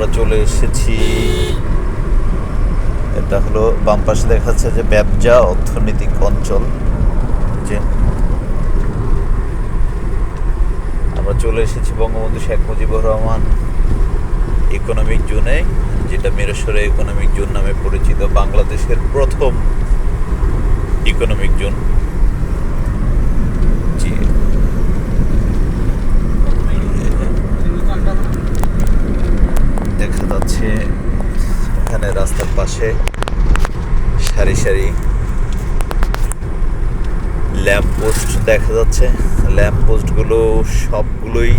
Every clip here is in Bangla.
আমরা চলে এসেছি। এটা হলো বাম পাশে দেখাচ্ছে যে ব্যবসা অর্থনৈতিক অঞ্চল। যে আমরা চলে এসেছি বঙ্গবন্ধু শেখ মুজিবুর রহমান ইকোনমিক জোনে, যেটা মিরসরাই ইকোনমিক জোন নামে পরিচিত, বাংলাদেশের প্রথম ইকোনমিক জোন। দেখা যাচ্ছে এখানে রাস্তার পাশে সারি সারি ল্যাম্প পোস্ট দেখা যাচ্ছে। ল্যাম্প পোস্টগুলো সবগুলোই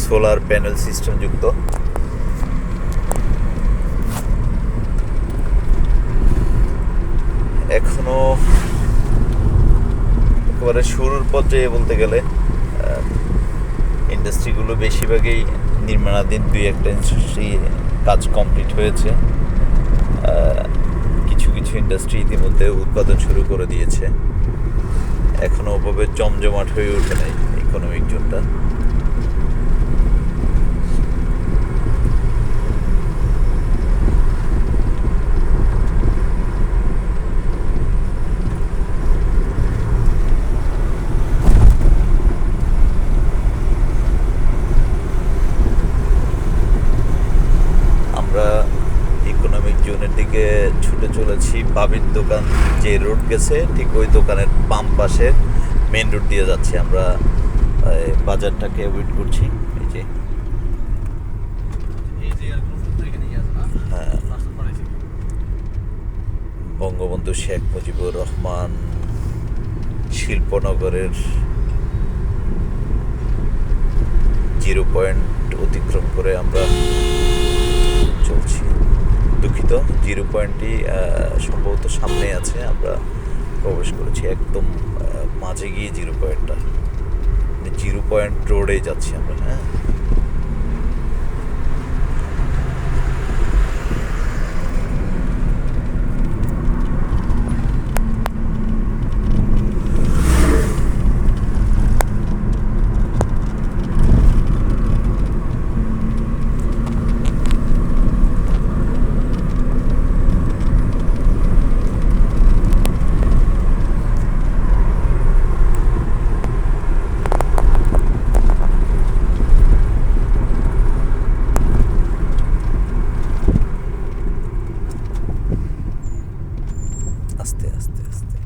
সোলার প্যানেল সিস্টেম যুক্ত। এখনো একেবারে শুরুর পর্যায়ে বলতে গেলে ইন্ডাস্ট্রিগুলো বেশিরভাগই নির্মাণাধীন। দুই একটা ইন্ডাস্ট্রি কাজ কমপ্লিট হয়েছে। কিছু কিছু ইন্ডাস্ট্রি ইতিমধ্যে উৎপাদন শুরু করে দিয়েছে। এখনো ওভাবে জমজমাট হয়ে ওঠে নাই ইকোনমিক জোনটা। আমরা ইকোনমিক জোনের দিকে ছুটে চলেছি। বাবির দোকান যে রোড গেছে ঠিক ওই দোকানের বাম পাশে মেন রোড দিয়ে যাচ্ছি। আমরা বাজারটাকে ওয়েট করছি। হ্যাঁ, বঙ্গবন্ধু শেখ মুজিবুর রহমান শিল্পনগরের 0 পয়েন্ট অতিক্রম করে আমরা চলছি। দুঃখিত, 0 পয়েন্টটি সম্ভবত সামনে আছে। আমরা প্রবেশ করেছি একদম মাঝে গিয়ে 0 পয়েন্টটা, 0 পয়েন্ট রোডে যাচ্ছি আমরা। হ্যাঁ, আস্তে আস্তে আস্তে।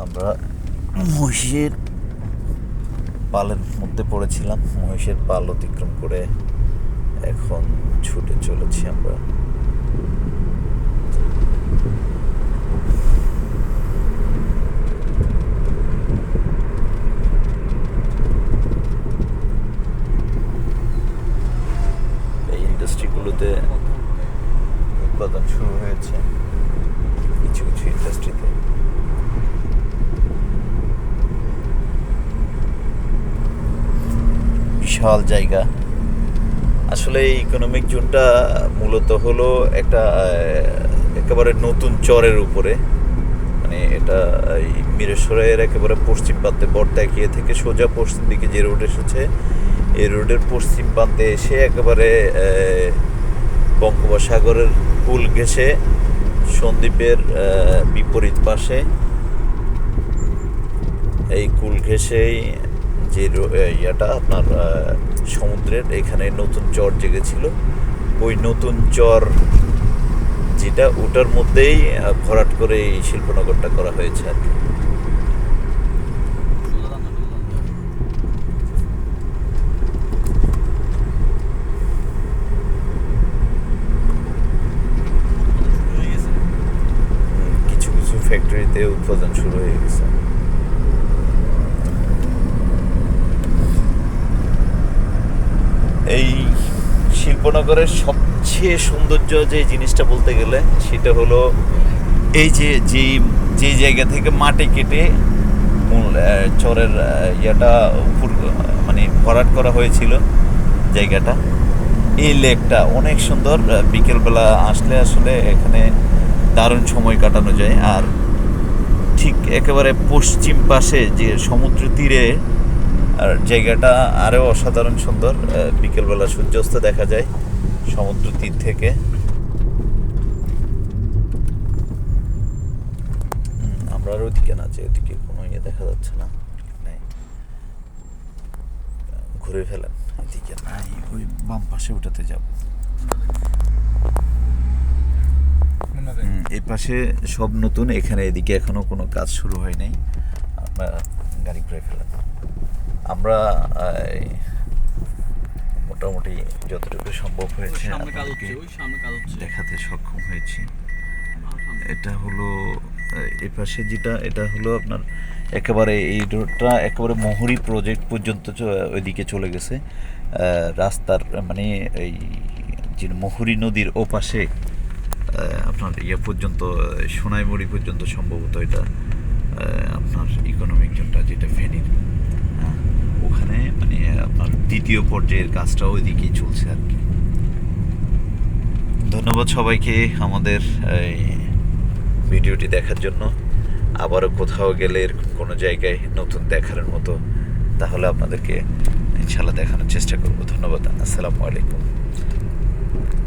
আমরা মহিষের পালের মধ্যে পড়েছিলাম। মহিষের পাল অতিক্রম করে এখন ছুটে চলেছি আমরা। এই ইন্ডাস্ট্রিগুলোতে উৎপাদন শুরু হয়েছে কিছু কিছু ইন্ডাস্ট্রিতে। বিশাল জায়গা। আসলে এই ইকোনমিক জোনটা মূলত হলো একটা একেবারে নতুন চরের উপরে। মানে এটা এই মিরসরাইয়ের একেবারে পশ্চিম প্রান্তে বর্তাকিয়া থেকে সোজা পশ্চিম দিকে যে রোড এসেছে, এই রোডের পশ্চিম প্রান্তে এসে একেবারে বঙ্গোপসাগরের কুল ঘেঁষে সন্দ্বীপের বিপরীত পাশে এই কুল ঘেঁষেই যে ইয়াটা আপনার সমুদ্রের এখানে নতুন চর জেগেছিল। ওই নতুন চর যেটা, ওটার মধ্যেই ভরাট করে এই শিল্পনগরটা করা হয়েছে আর কি। কিছু কিছু ফ্যাক্টরিতে উৎপাদন শুরু হয়ে গেছে। এই শিল্পনগরের সবচেয়ে সৌন্দর্য যে জিনিসটা বলতে গেলে সেটা হলো এই যে জায়গা থেকে মাটি কেটে মূল চরের ইয়াটা উপর মানে ভরাট করা হয়েছিল জায়গাটা, এই লেকটা অনেক সুন্দর। বিকেলবেলা আসলে আসলে এখানে দারুণ সময় কাটানো যায়। আর ঠিক একেবারে পশ্চিম পাশে যে সমুদ্র তীরে, আর জায়গাটা আরও অসাধারণ সুন্দর। বিকেলবেলা সূর্যাস্ত দেখা যায় সমুদ্র তীর থেকে। আমরা আর ওইদিকে না, যে ওইদিকে কোনো ইয়ে দেখা যাচ্ছে না, নাই, ঘুরে ফেলেন, এদিকে নাই, ওই বাম পাশে ওটাতে যাব। এই পাশে সব নতুন, এখানে এদিকে এখনো কোনো কাজ শুরু হয় নাই। আপনার গাড়ি ঘুরে ফেলেন। আমরা মোটামুটি যতটুকু সম্ভব হয়েছে দেখাতে সক্ষম হয়েছি। এটা হলো এই পাশে যেটা, এটা হলো আপনার একেবারে এই রোডটা একেবারে মহুরী প্রজেক্ট পর্যন্ত ওইদিকে চলে গেছে। রাস্তার মানে এই যে মহুরী নদীর ওপাশে আপনার ইয়ে পর্যন্ত, সোনাইমুড়ি পর্যন্ত সম্ভবত এটা আপনার ইকোনমিক জোনটা, যেটা ফেনীর, ওখানে মানে আপনার দ্বিতীয় পর্যায়ের কাজটা ওইদিকেই চলছে আর কি। ধন্যবাদ সবাইকে আমাদের এই ভিডিওটি দেখার জন্য। আবারও কোথাও গেলে এরকম কোনো জায়গায় নতুন দেখার মতো, তাহলে আপনাদেরকে ইনশাআল্লাহ দেখানোর চেষ্টা করব। ধন্যবাদ। আসসালামু আলাইকুম।